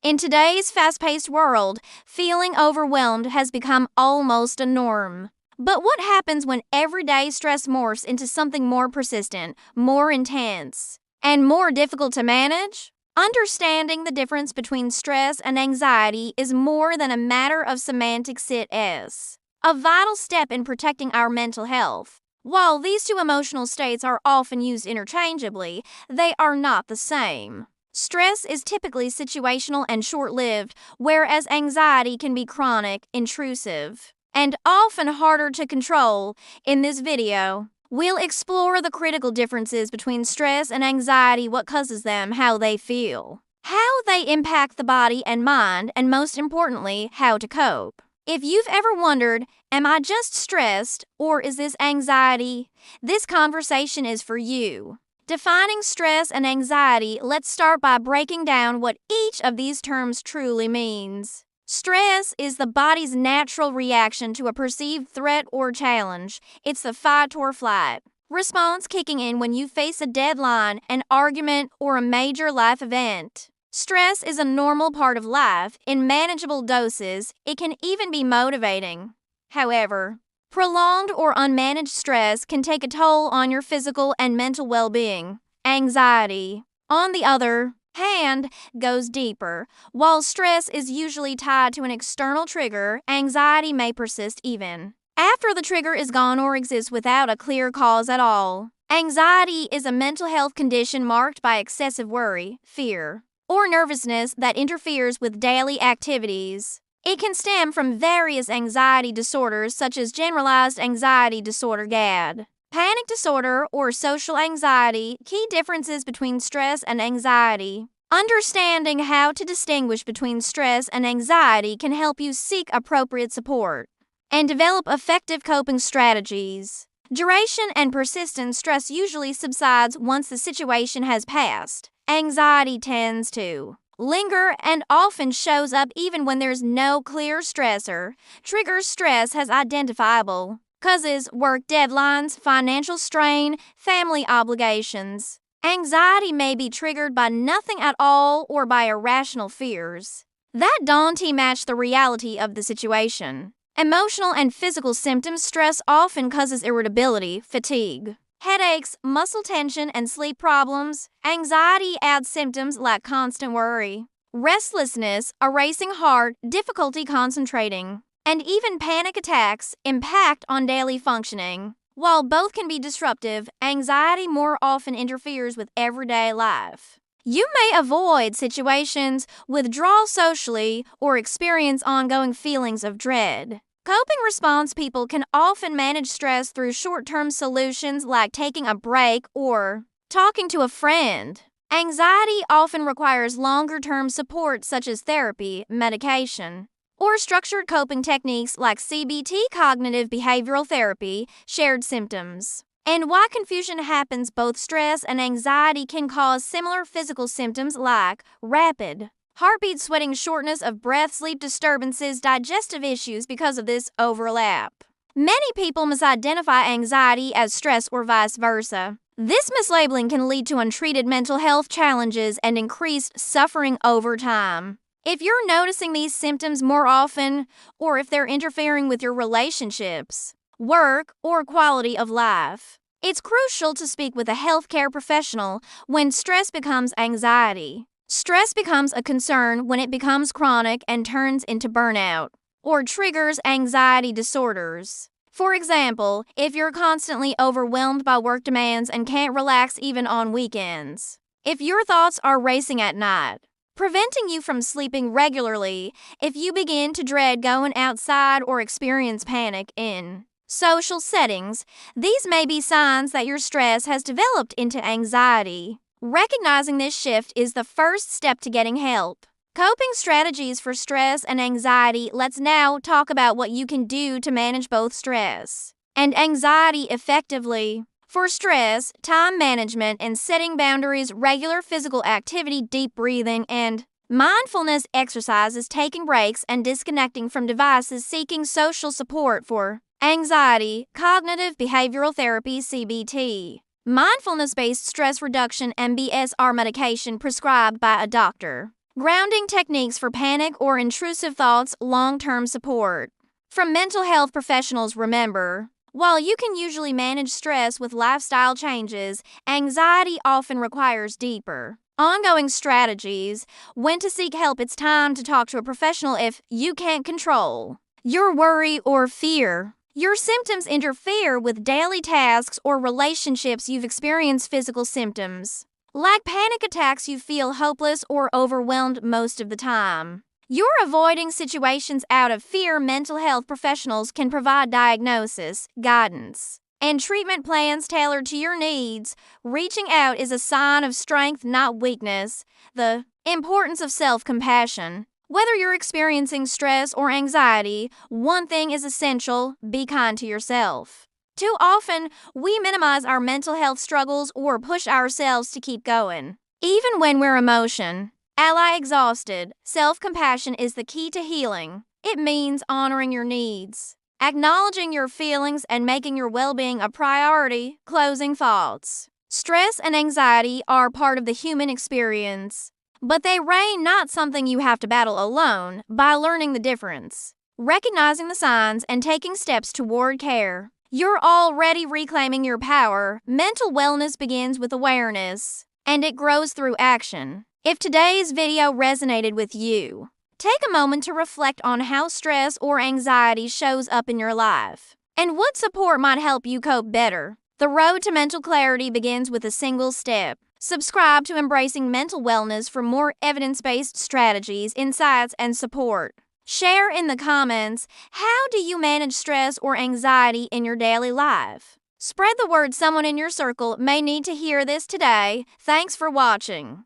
In today's fast-paced world, feeling overwhelmed has become almost a norm. But what happens when everyday stress morphs into something more persistent, more intense, and more difficult to manage? Understanding the difference between stress and anxiety is more than a matter of semantics. It is a vital step in protecting our mental health. While these two emotional states are often used interchangeably, they are not the same. Stress is typically situational and short-lived, whereas anxiety can be chronic, intrusive, and often harder to control. In this video, we'll explore the critical differences between stress and anxiety, what causes them, how they feel, how they impact the body and mind, and most importantly, how to cope. If you've ever wondered, am I just stressed or is this anxiety? This conversation is for you. Defining stress and anxiety, let's start by breaking down what each of these terms truly means. Stress is the body's natural reaction to a perceived threat or challenge. It's the fight or flight response kicking in when you face a deadline, an argument, or a major life event. Stress is a normal part of life. In manageable doses, it can even be motivating. However, prolonged or unmanaged stress can take a toll on your physical and mental well-being. Anxiety, on the other hand, goes deeper. While stress is usually tied to an external trigger, anxiety may persist even after the trigger is gone or exists without a clear cause at all. Anxiety is a mental health condition marked by excessive worry, fear, or nervousness that interferes with daily activities. It can stem from various anxiety disorders such as generalized anxiety disorder (GAD), panic disorder, or social anxiety. Key differences between stress and anxiety. Understanding how to distinguish between stress and anxiety can help you seek appropriate support and develop effective coping strategies. Duration and persistent stress usually subsides once the situation has passed. Anxiety tends to linger and often shows up even when there's no clear stressor. Triggers stress as identifiable causes: work deadlines, financial strain, family obligations. Anxiety may be triggered by nothing at all or by irrational fears that don't match the reality of the situation. Emotional and physical symptoms. Stress often causes irritability, fatigue, headaches, muscle tension, and sleep problems. Anxiety adds symptoms like constant worry, restlessness, a racing heart, difficulty concentrating, and even panic attacks. Impact on daily functioning. While both can be disruptive, anxiety more often interferes with everyday life. You may avoid situations, withdraw socially, or experience ongoing feelings of dread. Coping response. People can often manage stress through short-term solutions like taking a break or talking to a friend. Anxiety often requires longer-term support such as therapy, medication, or structured coping techniques like CBT, cognitive behavioral therapy. Shared symptoms and why confusion happens. Both stress and anxiety can cause similar physical symptoms like rapid heartbeat, sweating, shortness of breath, sleep disturbances, digestive issues. Because of this overlap, many people misidentify anxiety as stress or vice versa. This mislabeling can lead to untreated mental health challenges and increased suffering over time. If you're noticing these symptoms more often, or if they're interfering with your relationships, work, or quality of life, it's crucial to speak with a healthcare professional when stress becomes anxiety. Stress becomes a concern when it becomes chronic and turns into burnout or triggers anxiety disorders. For example, if you're constantly overwhelmed by work demands and can't relax even on weekends. If your thoughts are racing at night, preventing you from sleeping regularly. If you begin to dread going outside or experience panic in social settings, these may be signs that your stress has developed into anxiety. Recognizing this shift is the first step to getting help. Coping strategies for stress and anxiety. Let's now talk about what you can do to manage both stress and anxiety effectively. For stress, time management and setting boundaries, regular physical activity, deep breathing, and mindfulness exercises, taking breaks and disconnecting from devices, seeking social support. For anxiety, cognitive behavioral therapy, CBT, mindfulness-based stress reduction, MBSR, medication prescribed by a doctor. Grounding techniques for panic or intrusive thoughts, long-term support. From mental health professionals, remember, while you can usually manage stress with lifestyle changes, anxiety often requires deeper, ongoing strategies. When to seek help, it's time to talk to a professional if you can't control your worry or fear. Your symptoms interfere with daily tasks or relationships. You've experienced physical symptoms like panic attacks. You feel hopeless or overwhelmed most of the time. You're avoiding situations out of fear. Mental health professionals can provide diagnosis, guidance, and treatment plans tailored to your needs. Reaching out is a sign of strength, not weakness. The importance of self-compassion. Whether you're experiencing stress or anxiety, one thing is essential: be kind to yourself. Too often, we minimize our mental health struggles or push ourselves to keep going, even when we're exhausted. Self-compassion is the key to healing. It means honoring your needs, acknowledging your feelings, and making your well-being a priority. Closing thoughts. Stress and anxiety are part of the human experience, but they reign, not something you have to battle alone. By learning the difference, recognizing the signs, and taking steps toward care, you're already reclaiming your power. Mental wellness begins with awareness, and it grows through action. If today's video resonated with you, take a moment to reflect on how stress or anxiety shows up in your life, and what support might help you cope better. The road to mental clarity begins with a single step. Subscribe to Embracing Mental Wellness for more evidence-based strategies, insights, and support. Share in the comments, how do you manage stress or anxiety in your daily life? Spread the word. Someone in your circle may need to hear this today. Thanks for watching.